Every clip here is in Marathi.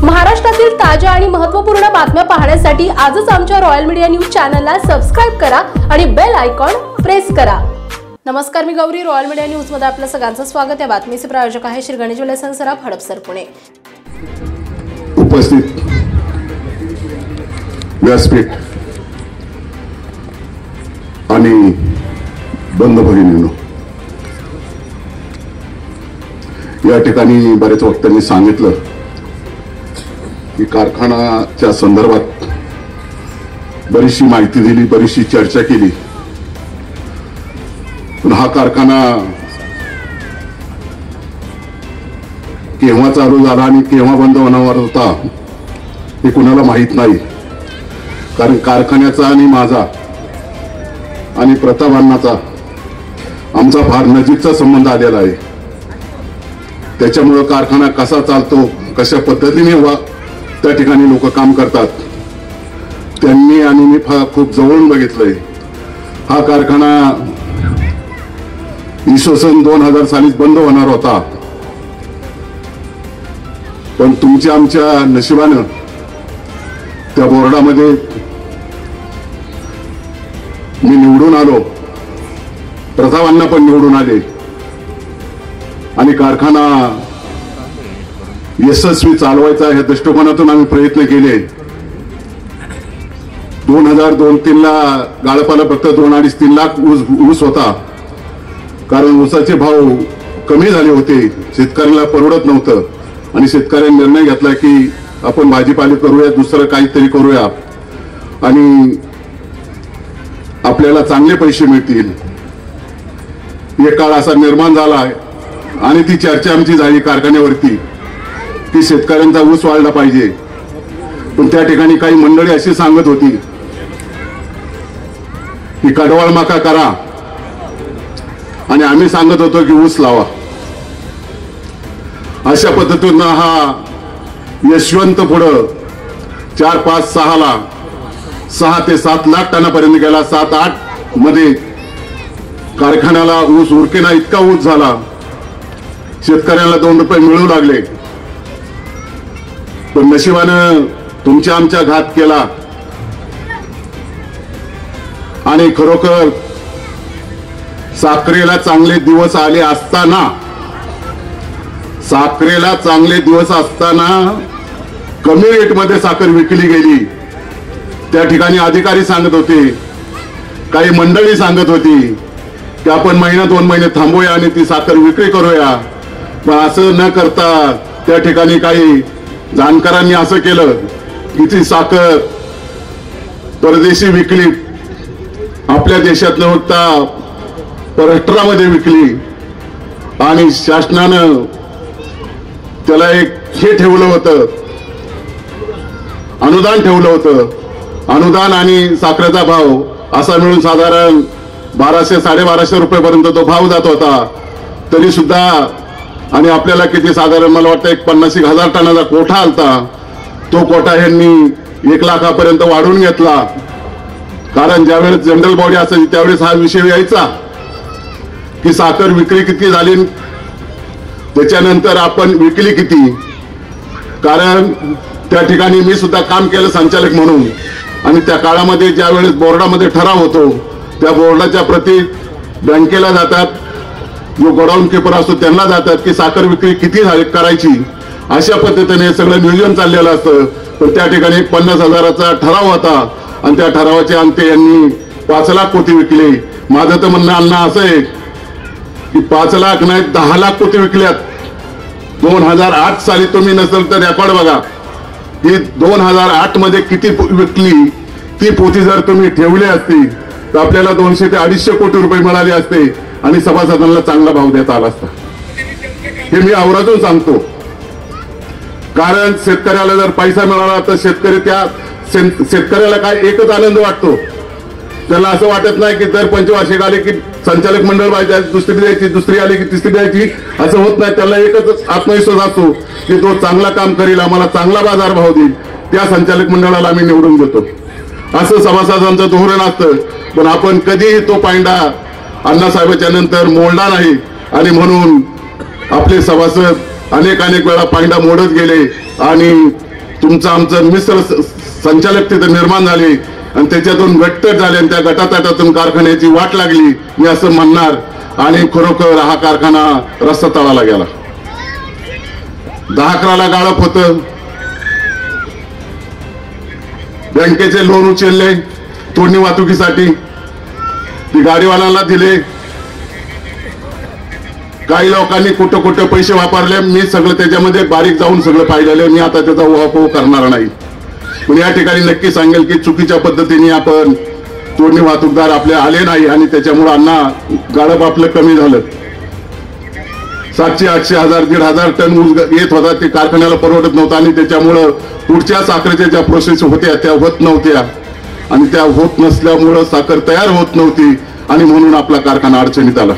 महाराष्ट्रातील ताज्या आणि महत्त्वपूर्ण बातम्या पाहण्यासाठी आजच आमच्या रॉयल मीडिया न्यूज चॅनलला सबस्क्राइब करा आणि बेल आयकॉन प्रेस करा। नमस्कार, मी गौरी, रॉयल मीडिया न्यूज मध्ये आपलं सगळ्यांचं स्वागत आहे। बातमीचे प्रायोजक आहे श्री गणेश ज्वेलर्स सराफ, हडपसर, पुणे। उपस्थित व्यासपीठ आणि बंद भगिनींनो, या ठिकाणी बरेच वक्त्यांनी सांगितलं की कारखान्याच्या संदर्भात बरीचशी माहिती दिली, बरीचशी चर्चा केली, पण हा कारखाना केव्हा चालू झाला आणि केव्हा बंद होणार होता हे कुणाला माहित नाही। कारण कारखान्याचा आणि माझा आणि प्रताप अण्णाचा आमचा फार नजीकचा संबंध आलेला आहे। त्याच्यामुळे कारखाना कसा चालतो, कशा पद्धतीने त्या ठिकाणी लोक काम करतात, त्यांनी आणि मी खूप जवळून बघितलंय। हा कारखाना इसवी सन 2000 साली बंद होणार होता, पण तुमच्या आमच्या नशिबानं त्या बोर्डामध्ये मी निवडून आलो, प्रतापांना पण निवडून आले आणि कारखाना यशस्वी चालवायचा ह्या दृष्टिकोनातून आम्ही प्रयत्न केले। 2002-03 ला गाळपाला फक्त 2-2.5-3 लाख ऊस होता, कारण ऊसाचे भाव कमी झाले होते, शेतकऱ्याला परवडत नव्हतं आणि शेतकऱ्यांनी निर्णय घेतला की आपण भाजीपाले करूया, दुसरं काहीतरी करूया आणि आपल्याला चांगले पैसे मिळतील। एक काळ असा निर्माण झाला आणि ती चर्चा आमची झाली कारखान्यावरती की शेतकऱ्यांचा ऊस वाढला पाहिजे, पण त्या ठिकाणी काही मंडळी अशी सांगत होती की कडवाळ मका करा आणि आम्ही सांगत होतो की ऊस लावा। अशा पद्धतीनं हा यशवंत पुढं 4-5-6 6 ते 7 लाख टनापर्यंत गेला। 7-8 मध्ये कारखान्याला ऊस उरकेना इतका ऊस झाला, शेतकऱ्याला 2 रुपये मिळू लागले, पण नशिबानं तुमच्या आमच्या घात केला आणि खरोखर साखरेला चांगले दिवस आले असताना, साखरेला चांगले दिवस असताना कमी रेटमध्ये साखर विकली गेली। त्या ठिकाणी अधिकारी सांगत होते, काही मंडळी सांगत होती की आपण 1-2 महिने थांबूया आणि ती साखर विक्री करूया, पण असं न करता त्या ठिकाणी काही जाणकारांनी असं केलं की ती साखर परदेशी विकली, आपल्या देशात न होता परराष्ट्रामध्ये विकली आणि शासनानं त्याला एक हे ठेवलं होतं, अनुदान ठेवलं होतं। अनुदान आणि साखरेचा भाव असा मिळून साधारण 1200-1250 रुपयेपर्यंत तो भाव जात होता, तरी सुद्धा आणि आपल्याला किती साधारण मला वाटतं 50,000 टनाचा कोठा आलता, तो कोठा यांनी 1 लाखापर्यंत वाढवून घेतला। कारण ज्यावेळेस जनरल बॉडी असायची त्यावेळेस हा विषय यायचा की साखर विक्री किती झाली, त्याच्यानंतर आपण विकली किती। कारण त्या ठिकाणी मी सुद्धा काम केलं संचालक म्हणून, आणि त्या काळामध्ये ज्या वेळेस बोर्डामध्ये ठराव होतो त्या बोर्डाच्या प्रति बँकेला जातात, जो गोडाऊन किपर असतो त्यांना जातात की साखर विक्री किती करायची, अशा पद्धतीने सगळं नियोजन चाललेलं असतं। पण त्या ठिकाणी 50,000चा ठराव होता आणि त्या ठरावाचे अंते यांनी 5 लाख पोती विकले। माझं तर म्हणणं अण्णा असं आहे की 5 लाख नाही 10 लाख पोती विकल्यात। 2008 साली तुम्ही नसेल तर रेकॉर्ड बघा की 2008 मध्ये किती विकली, ती पोती जर तुम्ही ठेवली असती तर आपल्याला 200 ते 250 कोटी रुपये मिळाले असते आणि सभासदांना चांगला भाव देता आला असता। हे मी आवर्जून सांगतो, कारण शेतकऱ्याला जर पैसा मिळाला तर शेतकऱ्याला काय एकच आनंद वाटतो, त्याला असं वाटत नाही की दर पंचवार्षिक आले की संचालक मंडळ पाहिजे, दुसरी द्यायची, दुसरी आली की तिसरी द्यायची, असं होत नाही। त्याला एकच आत्मविश्वास असतो की तो चांगला काम करेल, आम्हाला चांगला बाजार भाव देईल, त्या संचालक मंडळाला आम्ही निवडून देतो, असं सभासदांचं धोरण असतं। पण आपण कधीही तो पायंडा अण्णासाहेबांच्या नंतर मोडला नाही आणि म्हणून आपले सभासद अनेक वेळा पायंडा मोडत गेले आणि तुमचं आमचं मिश्र संचालक तिथे निर्माण झाले आणि त्याच्यातून गट झाले आणि त्या गटातटातून कारखान्याची वाट लागली, मी असं म्हणणार. आणि खरोखर हा कारखाना रस्ता तळाला गेला. 10-11ला गाळप होतं. बँकेचे लोन उचलले तोडणी वाहतुकीसाठी, ती गाडीवाल्यांना दिले. काही लोकांनी कुठं कुठं पैसे वापरले, मी सगळं त्याच्यामध्ये बारीक जाऊन सगळं पाहिलेलं, मी आता त्याचा उहापोह करणार नाही. पण या ठिकाणी नक्की सांगेल की चुकीच्या पद्धतीने आपण तोडणी वाहतूकदार आपले आले नाही आणि त्याच्यामुळे अण्णा गाळप आपलं कमी झालं. 700, 800, 1000, 1500 टन ऊस येत होता, ते कारखान्याला परवडत नव्हतं आणि त्याच्यामुळं पुढच्या साखरेच्या ज्या प्रोसेस होत्या त्या होत नव्हत्या आणि त्या होत नसल्यामुळं साखर तयार होत नव्हती आणि म्हणून आपला कारखाना अडचणीत आला.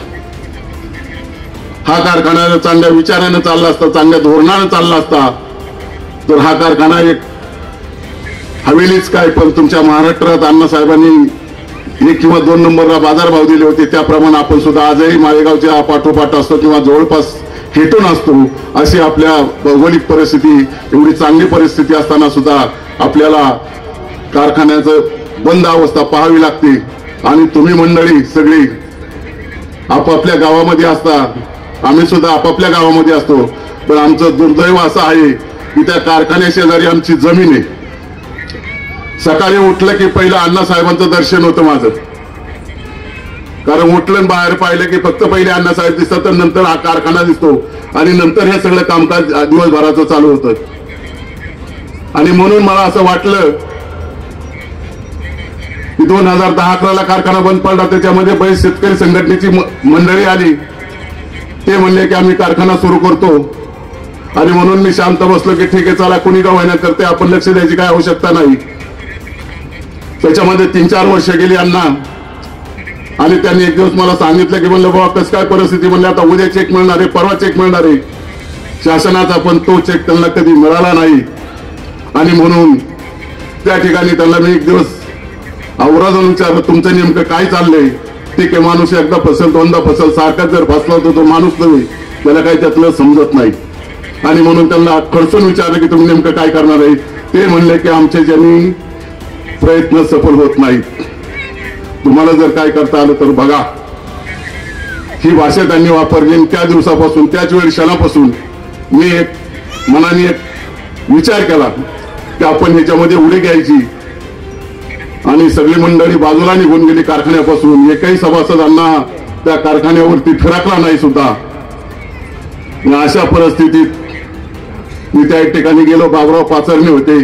हा कारखाना चांगल्या विचारानं चालला असता, चांगल्या धोरणानं चालला असता तर हा कारखाना एक हवेलीच काय, पण तुमच्या महाराष्ट्रात अण्णासाहेबांनी 1 किंवा 2 नंबरला बाजारभाव दिले होते त्याप्रमाणे आपण सुद्धा आजही माळेगावच्या पाठोपाठ असतो किंवा जवळपास हेटून असतो. अशी आपल्या भौगोलिक परिस्थिती, एवढी चांगली परिस्थिती असताना सुद्धा आपल्याला कारखान्याचं बंद अवस्था पाहावी लागते. आणि तुम्ही मंडळी सगळी आपापल्या गावामध्ये असता, आम्ही सुद्धा आपापल्या गावामध्ये असतो. पण आमचं दुर्दैव असं आहे की त्या कारखान्या शेजारी आमची जमीन आहे. सकाळी उठलं की पहिलं अण्णासाहेबांचं दर्शन होतं माझं, कारण उठलं बाहेर पाहिलं की फक्त पहिले अण्णासाहेब दिसतात, तर नंतर हा कारखाना दिसतो आणि नंतर हे सगळं कामकाज दिवसभराचं चालू होतं. आणि म्हणून मला असं वाटलं की 2010-11ला कारखाना बंद पडला, त्याच्यामध्ये बरेच शेतकरी संघटनेची मंडळी आली. ते म्हणले की आम्ही कारखाना सुरू करतो आणि म्हणून मी शांत बसलो की ठीक आहे, चला कुणी का होईना करते, आपण लक्ष द्यायची काय आवश्यकता नाही. त्याच्यामध्ये 3-4 वर्ष गेली अण्णा आणि त्यांनी एक दिवस मला सांगितलं की म्हणलं बाबा कसं काय परिस्थिती, म्हणलं आता उद्या चेक मिळणार आहे, परवा चेक मिळणार आहे शासनाचा, पण तो चेक त्यांना कधी मिळाला नाही. आणि म्हणून त्या ठिकाणी त्यांना मी एक दिवस आवर्जून विचारलं तुमचं नेमकं काय चाललंय. ठीक आहे, माणूस एकदा फसल 2दा फसल सारखाच जर फसला तर तो माणूस नव्हे, त्याला काही त्यातलं समजत नाही. आणि म्हणून त्यांना खडसून विचारलं की तुम्ही नेमकं काय करणार आहे. ते म्हणले की आमचे ज्यांनी प्रयत्न सफल होत नाहीत, तुम्हाला जर काय करता आलं तर बघा. ही भाषा त्यांनी वापरली. त्या दिवसापासून, त्याच वेळी क्षणापासून मी एक मनाने एक विचार केला की आपण ह्याच्यामध्ये उडी घ्यायची. आणि सगळी मंडळी बाजूला निघून गेली कारखान्यापासून. एकही सभासदांना त्या कारखान्यावरती फिरकला नाही सुद्धा. अशा परिस्थितीत मी त्या ठिकाणी गेलो. बाबुराव पाचरणे होते,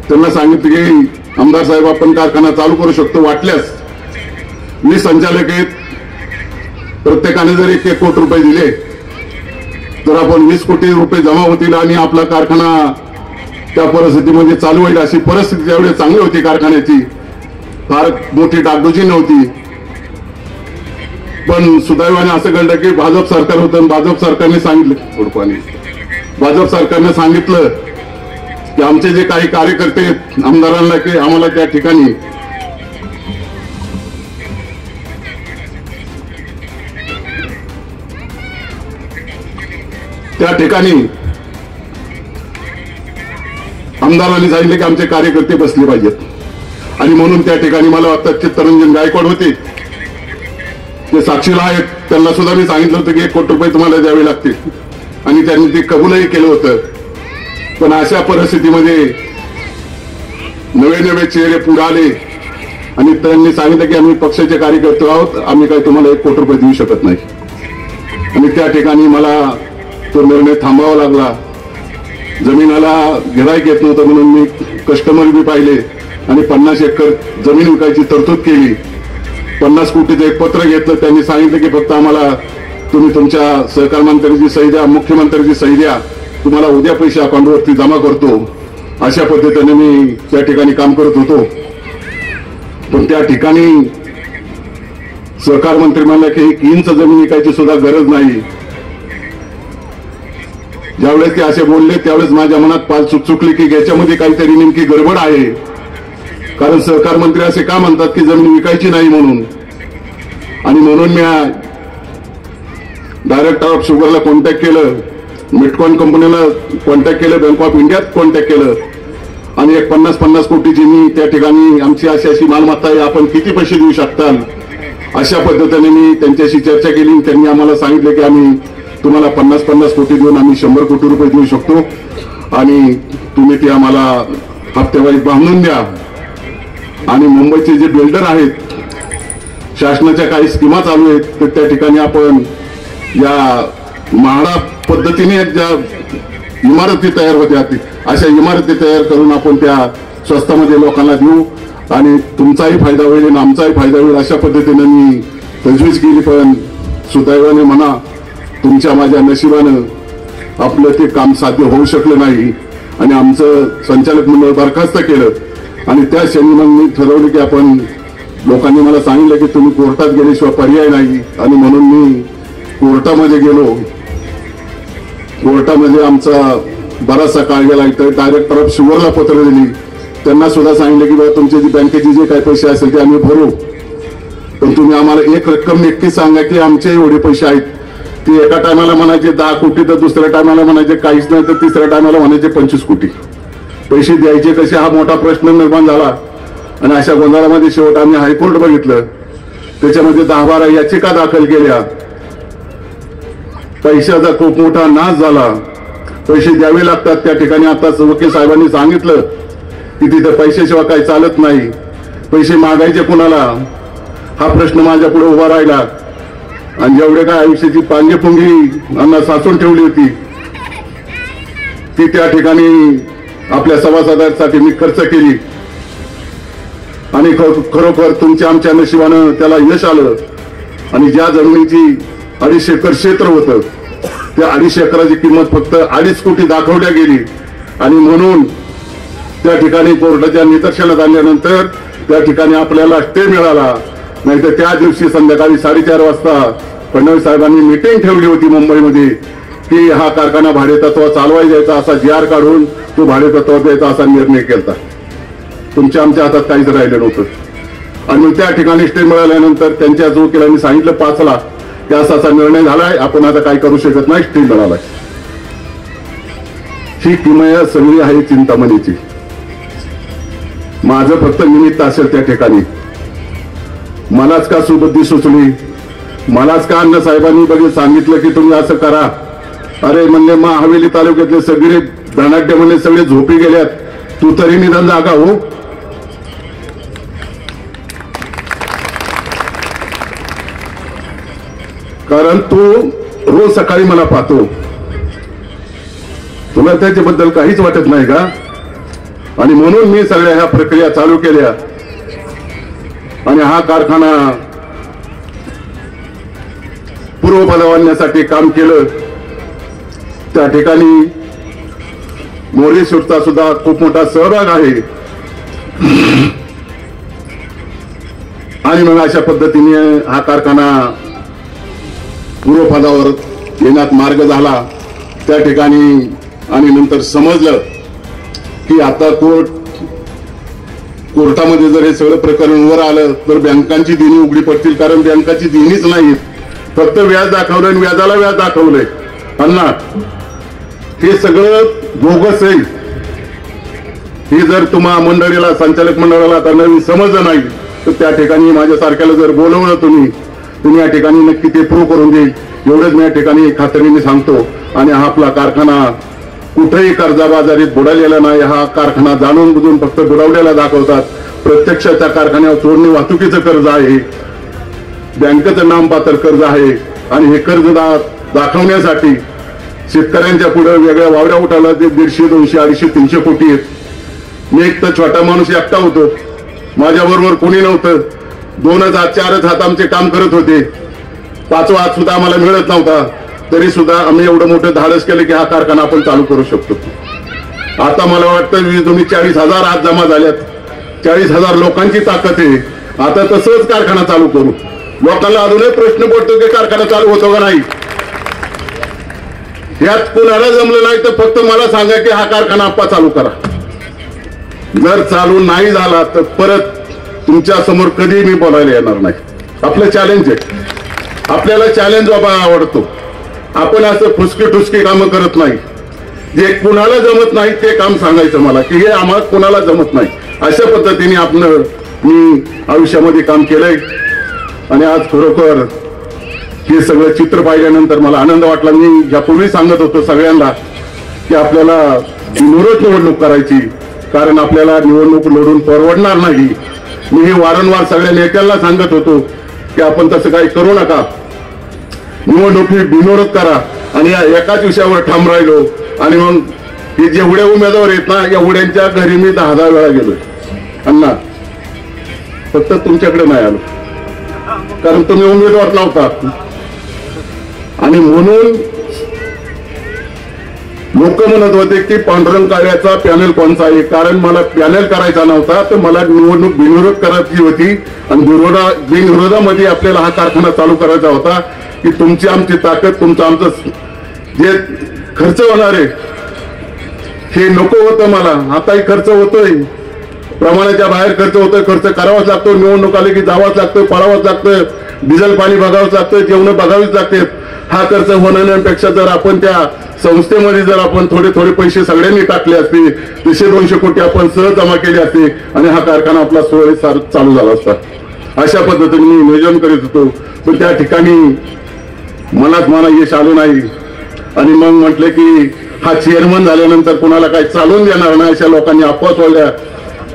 त्यांना सांगितलं की आमदार साहेब आपण कारखाना चालू करू शकतो, वाटल्यास 20 संचालक आहेत, प्रत्येकाने जर 1-1 कोटी रुपये दिले तर आपण 20 कोटी रुपये जमा होतील आणि आपला कारखाना त्या परिस्थितीमध्ये चालू होईल. अशी परिस्थिती त्यावेळी चांगली होती कारखान्याची, फार मोठी डागडुजी नव्हती. पण सुदैवाने असं घडलं की भाजप सरकार होतं. भाजप सरकारने सांगितलं की आमचे जे काही कार्यकर्ते आमदारांना की आम्हाला त्या ठिकाणी आमदारांनी सांगितले की आमचे कार्यकर्ते बसले पाहिजेत. आणि म्हणून त्या ठिकाणी मला वाटतं चित्तरंजन गायकवाड होते, ते साक्षीला आहेत, त्यांना सुद्धा मी सांगितलं होतं की 1 कोटी रुपये तुम्हाला द्यावे लागतील आणि त्यांनी ते कबूलही केलं होतं. पण अशा परिस्थितीमध्ये नवे चेहरे पुढे आले आणि त्यांनी सांगितलं की आम्ही पक्षाचे कार्यकर्ते आहोत, आम्ही काही तुम्हाला 1 कोटी रुपये देऊ शकत नाही. आणि त्या ठिकाणी मला तो निर्णय थांबावा लागला. जमिनाला गिऱ्हाईक येत नव्हतं म्हणून मी कस्टमर बी पाहिले आणि 50 एकर जमीन विकायची तरतूद केली. 50 कोटीचं एक पत्र घेतलं. त्यांनी सांगितलं की फक्त आम्हाला तुम्ही तुमच्या सहकार मंत्र्याची सही द्या, मुख्यमंत्र्याची सही द्या, तुम्हाला उद्या पैसे अकाउंटवरती जमा करतो. अशा पद्धतीने मी त्या ठिकाणी काम करत होतो. पण त्या ठिकाणी सहकार मंत्री म्हणला की 1 इंच जमीन विकायची सुद्धा गरज नाही. ज्यावेळेस ते असे बोलले त्यावेळेस माझ्या मनात पाल चुकली की याच्यामध्ये काहीतरी नेमकी गडबड आहे. कारण सहकार मंत्री असे का म्हणतात की जमीन विकायची नाही म्हणून. आणि म्हणून मी डायरेक्टर ऑफ शुगरला कॉन्टॅक्ट केलं, मिटकॉन कंपनीला कॉन्टॅक्ट केलं, बँक ऑफ इंडियात कॉन्टॅक्ट केलं आणि एक 50-50 कोटीची मी त्या ठिकाणी आमची अशी मालमत्ता आहे, आपण किती पैसे देऊ शकताल, अशा पद्धतीने मी त्यांच्याशी चर्चा केली. त्यांनी आम्हाला सांगितले की आम्ही तुम्हाला 50-50 कोटी देऊन आम्ही 100 कोटी रुपये देऊ शकतो आणि तुम्ही ते आम्हाला हप्तेवारी बांधून द्या. आणि मुंबईचे जे बिल्डर आहेत, शासनाच्या काही स्कीमा चालू आहेत, तर त्या ठिकाणी आपण या म्हाडा पद्धतीने ज्या इमारती तयार होत्या अशा इमारती तयार करून आपण त्या स्वस्तामध्ये लोकांना देऊ आणि तुमचाही फायदा होईल आणि आमचाही फायदा होईल अशा पद्धतीने मी तजवीज केली. पण सुदैवाने म्हणा तुमच्या माझ्या नशिबानं आपलं ते काम साध्य होऊ शकलं नाही आणि आमचं संचालक मंडळ बरखास्त केलं आणि त्या क्षणी मग मी ठरवलं की आपण लोकांनी मला सांगितलं की तुम्ही कोर्टात गेल्याशिवाय पर्याय नाही आणि म्हणून मी कोर्टामध्ये गेलो. कोर्टामध्ये आमचा बराचसा काळ गेला. इथं डायरेक्टर ऑफ शुगरला पत्र दिली, त्यांना सुद्धा सांगितलं की बाबा तुमचे बँकेचे जे काही पैसे असेल ते आम्ही भरू, पण तुम्ही आम्हाला एक रक्कम नक्की सांगा की आमचे एवढे पैसे आहेत. ते एका टायमाला म्हणायचे 10 कोटी, तर दुसऱ्या टायमाला म्हणायचे काहीच नाही, तर तिसऱ्या टायमाला म्हणायचे 25 कोटी. पैसे द्यायचे कसे हा मोठा प्रश्न निर्माण झाला आणि अशा गोंधळामध्ये शेवट आम्ही हायकोर्ट बघितलं. त्याच्यामध्ये 10-12 याचिका दाखल केल्या. पैशाचा खूप मोठा नाश झाला. पैसे द्यावे लागतात त्या ठिकाणी. आता वकील साहेबांनी सांगितलं की तिथे पैशाशिवाय काही चालत नाही. पैसे मागायचे कुणाला हा प्रश्न माझ्या पुढे उभा राहिला आणि जेवढे काय आयुष्याची पांगेपुंगी यांना साचून ठेवली होती ती त्या ठिकाणी आपल्या सभासदांसाठी मी खर्च केली आणि खरोखर तुमच्या आमच्या नशिबानं त्याला यश आलं. आणि ज्या जमिनीची 250 एकर क्षेत्र होतं त्या 250 एकराची किंमत फक्त 2.5 कोटी दाखवल्या गेली आणि म्हणून त्या ठिकाणी कोर्टाच्या निदर्शनात आल्यानंतर त्या ठिकाणी आपल्याला स्टे मिळाला. नाहीतर त्या दिवशी संध्याकाळी 4:30 वाजता फडणवीस साहेबांनी मीटिंग ठेवली होती मुंबईमध्ये की हा कारखाना भाडेतत्व चालवायला द्यायचा, असा GR काढून तो भाडेतत्व द्यायचा असा निर्णय केला. तुमच्या आमच्या हातात काहीच राहिलं नव्हतं आणि त्या ठिकाणी स्टे मिळाल्यानंतर त्यांच्या वकिलांनी सांगितलं 5ला की असा निर्णय झालाय, आपण आता काही करू शकत नाही, स्टे मिळालाय. ही किमया सगळी आहे चिंतामणीची. माझं फक्त निमित्त असेल त्या ठिकाणी. मलाच का सुबुद्धी सुचली, मलाच का अण्णा साहेबांनी बघितलं सांगितलं की तुम्ही असं करा. अरे म्हणले हवेली तालुक्यातले सगळे धनाढ्य म्हणले सगळे झोपी गेल्यात, तू तरी निदान जागा हो. कारण तू रोज सकाळी मला पाहतो, तुला त्याच्याबद्दल काहीच वाटत नाही का? आणि म्हणून मी सगळ्या ह्या प्रक्रिया चालू केल्या आणि हा कारखाना पूर्वपदावर आणण्यासाठी काम केलं. त्या ठिकाणी मोरेश्वरचा सुद्धा खूप मोठा सहभाग आहे आणि मग अशा पद्धतीने हा कारखाना पूर्वपदावर येण्यात मार्ग झाला त्या ठिकाणी. आणि नंतर समजलं की आता कोर्टामध्ये जर हे सगळं प्रकरण वर आलं तर बँकांची देणी उघडी पडतील. कारण बँकाची देणीच नाहीत, फक्त व्याज दाखवलंय आणि व्याजाला व्याज दाखवलंय. अण्णा हे सगळं बोगस आहे. हे जर तुम्हा मंडळीला संचालक मंडळाला आता नवीन समजलं नाही तर त्या ठिकाणी माझ्यासारख्याला जर बोलवलं तुम्ही या ठिकाणी नक्की ते प्रूव्ह करून देईल. एवढंच मी या ठिकाणी खात्रीने सांगतो. आणि हा आपला कारखाना कुठेही कर्जाबाजारीत बुडालेला नाही. हा कारखाना जाणून बुजून फक्त बुडवलेला दाखवतात. प्रत्यक्ष त्या कारखान्यावर चोरणी वाहतुकीचं कर्ज आहे, बँकेचं नामपात्र कर्ज आहे. आणि हे कर्ज दाखवण्यासाठी शेतकऱ्यांच्या पुढे वेगळ्या वावड्या उठायला ते 150, 200, 250, 300 कोटी आहेत. मी एक तर छोटा माणूस एकटा होतो, माझ्याबरोबर कोणी नव्हतं. 2 हात 4 हात आमचे काम करत होते. 5वा हात सुद्धा आम्हाला मिळत नव्हता. तरी सुद्धा आम्ही एवढं मोठं धाडस केलं की हा कारखाना आपण चालू करू शकतो. आता मला वाटतं तुम्ही 40,000 हात जमा झाल्यात, 40,000 लोकांची ताकद आहे. आता तसंच कारखाना चालू करू. लोकांना अजूनही प्रश्न पडतो की कारखाना चालू होतो का नाही. यात कोणाला जमलं नाही तर फक्त मला सांगा की हा कारखाना आप्पा चालू करा. जर चालू नाही झाला तर परत तुमच्या समोर कधी मी बोलायला येणार नाही. आपलं चॅलेंज आहे. आपल्याला चॅलेंज बाबा आवडतो. आपण असं फुसकी ठुसकी कामं करत नाही. जे कुणाला जमत नाही ते काम सांगायचं मला, की हे आम्हाला कुणाला जमत नाही. अशा पद्धतीने आपलं मी आयुष्यामध्ये काम केलंय. आणि आज खरोखर हे सगळं चित्र पाहिल्यानंतर मला आनंद वाटला. मी यापूर्वी सांगत होतो सगळ्यांना की आपल्याला निवडणूक करायची, कारण आपल्याला निवडणूक लढून परवडणार नाही. मी हे वारंवार सगळ्या नेत्यांना सांगत होतो की आपण तसं काही करू नका, निवडणूक ही बिनविरोध करा. आणि या एकाच विषयावर ठाम राहिलो. आणि मग हे जेवढे उमेदवार आहेत ना, एवढ्यांच्या घरी मी 10 वेळा गेलोय अण्णा, फक्त तुमच्याकडे नाही आलो कारण तुम्ही उमेदवार नव्हता. आणि म्हणून लोक म्हणत होते की पांडुरंग काळ्याचा पॅनल कोणता आहे, कारण मला पॅनल करायचा नव्हता, तर मला निवडणूक बिनविरोध करायची होती. आणि बिनविरोधामध्ये आपल्याला हा कारखाना चालू करायचा होता की तुमची आमची ताकद, तुमचं आमचं जे खर्च होणार आहे हे नको होतं मला. आताही खर्च होतोय, प्रमाणाच्या बाहेर खर्च होतोय, खर्च करावाच लागतो. निवडणूक आली की जावाच लागतं, पळावंच लागतं, डिझेल पाणी बघावंच लागतं, जेवण बघावीच लागते. हा खर्च होण्यापेक्षा जर आपण त्या संस्थेमध्ये जर आपण थोडे पैसे सगळ्यांनी टाकले असते, 100-200 कोटी आपण सहज जमा केले असते आणि हा कारखाना आपला सुरळीत चालू झाला असता. अशा पद्धतीने मी नियोजन करीत होतो. पण त्या ठिकाणी मला यश आलं नाही. आणि मग म्हटलं की हा चेअरमन झाल्यानंतर कुणाला काही चालून देणार नाही, अशा लोकांनी अफवा सोडल्या.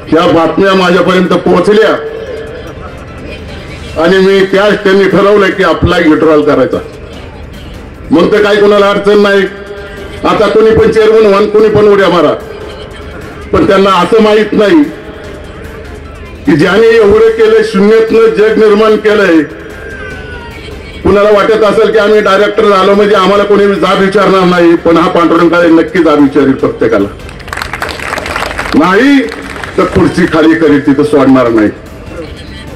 ह्या बातम्या माझ्यापर्यंत पोहोचल्या आणि मी त्याच त्यांनी ठरवलं की आपला विड्रॉल करायचा. मग तर काही कोणाला अडचण नाही, आता कोणी पण चेअरमन व्हा, कोणी पण उड्या मारा. पण त्यांना असं माहित नाही की ज्याने एवढं केलंय, शून्यातनं जग निर्माण केलंय. कुणाला वाटत असेल की आम्ही डायरेक्टर झालो म्हणजे आम्हाला कोणी जाब विचारणार नाही, पण हा पांडुरंग काळे नक्की जाब विचारेल प्रत्येकाला. नाही तर खुर्ची खाली करील, तिथं सोडणार नाही.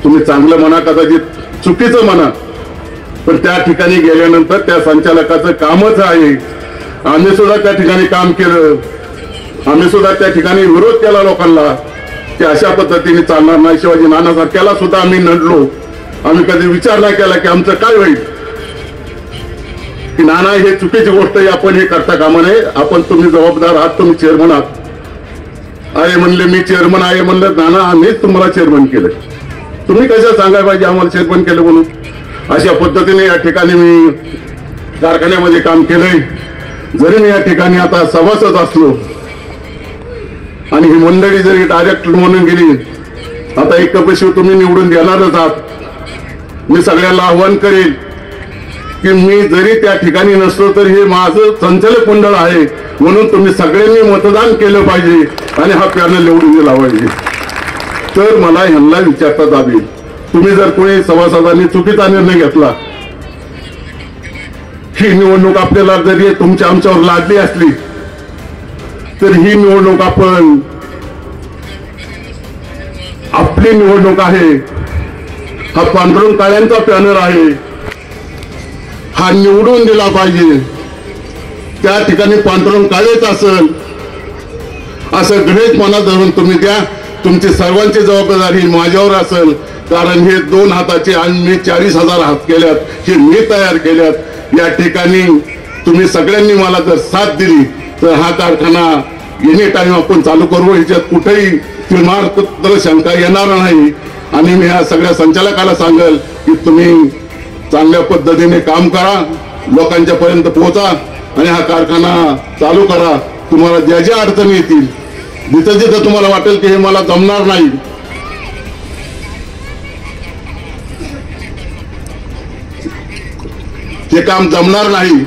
तुम्ही चांगलं म्हणा, कदाचित चुकीचं म्हणा, पण त्या ठिकाणी गेल्यानंतर त्या संचालकाचं कामच आहे. आम्ही सुद्धा त्या ठिकाणी काम केलं, आम्ही सुद्धा त्या ठिकाणी विरोध केला लोकांना की अशा पद्धतीने चालणार नाही. शिवाजी नानासारख्याला सुद्धा आम्ही नडलो. आम्ही कधी विचार नाही केला की आमचं काय होईल, की नाना हे चुकीची गोष्ट आहे, आपण हे करता कामा नये. आपण तुम्ही जबाबदार आहात, तुम्ही चेअरमन आहात. आहे म्हणले मी चेअरमन आहे, म्हणलं नाना आम्हीच तुम्हाला चेअरमन केलं, तुम्ही कसं सांगायला पाहिजे आम्हाला चेअरमन केलं म्हणून. अशा पद्धतीने या ठिकाणी मी कारखान्यामध्ये काम केलंय. जरी मी या ठिकाणी आता सभासद असलो आणि ही मंडळी जरी डायरेक्टर म्हणून गेली, आता एक कपशी तुम्ही निवडून देणारच आहात. मी सगळ्यांना आव्हान करेल की मी जरी त्या ठिकाणी नसलो तर हे माझं संचालक मंडळ आहे, म्हणून तुम्ही सगळ्यांनी मतदान केलं पाहिजे आणि हा पॅनल निवडून दिला पाहिजे. तर मला ह्यांना विचारता जाईल, तुम्ही जर कोणी सभासदांनी चुकीचा निर्णय घेतला, ही निवडणूक आपल्याला जरी तुमच्या आमच्यावर लादली असली तर ही निवडणूक आपण आपली निवडणूक आहे. हा पांडुरंग काळ्यांचा पॅनल आहे, हा निवडून दिला पाहिजे. त्या ठिकाणी पांडुरंग काळेच असेल असं गणेश मनात धरून तुम्ही द्या. तुमची सर्वांची जबाबदारी माझ्यावर असेल, कारण हे 2 हाताचे आणि 40,000 हात केल्यात, हे मी तयार केल्यात. या ठिकाणी तुम्ही सगळ्यांनी मला जर साथ दिली तर हा कारखाना एनी टाइम आपण चालू करू, ह्याच्यात कुठेही किंवा शंका येणार नाही. आणि मी या सगळ्या संचालकाला सांगेल की तुम्ही चांगल्या पद्धतीने काम करा, लोकांच्या पर्यंत पोहोचा आणि हा कारखाना चालू करा. तुम्हाला ज्या ज्या अडचणी येतील, जिथं जिथं तुम्हाला वाटेल की हे मला जमणार नाही, हे काम जमणार नाही,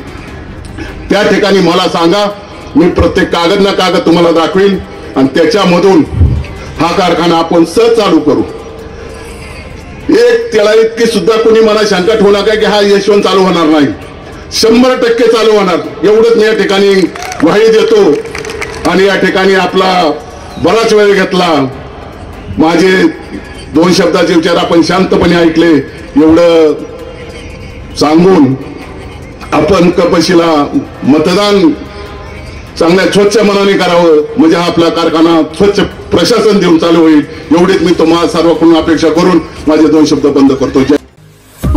त्या ठिकाणी मला सांगा. मी प्रत्येक कागद ना कागद तुम्हाला दाखवीन आणि त्याच्यामधून हा कारखाना आपण सहज चालू करू. एक त्याला इतकी सुद्धा कोणी मला शंका ठेवू नका की हा यशवंत चालू होणार नाही. 100% चालू होणार, एवढंच मी या ठिकाणी ग्वाही देतो. आणि या ठिकाणी आपला बराच वेळ घेतला, माझे 2 शब्दाचे विचार आपण शांतपणे ऐकले. एवढं सांगून आपण कपशीला मतदान चांगल्या स्वच्छ मनाने करावं, म्हणजे हा आपला कारखाना स्वच्छ प्रशासन देऊन चालू होईल. एवढीच मी तुम्हाला सर्वकडून अपेक्षा करून माझे 2 शब्द बंद करतो.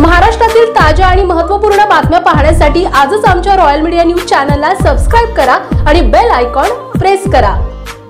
महाराष्ट्रातील ताज्या आणि महत्त्वपूर्ण बातम्या पाहण्यासाठी आजच आमच्या रॉयल मीडिया न्यूज चॅनलला सबस्क्राईब करा आणि बेल आयकॉन प्रेस करा।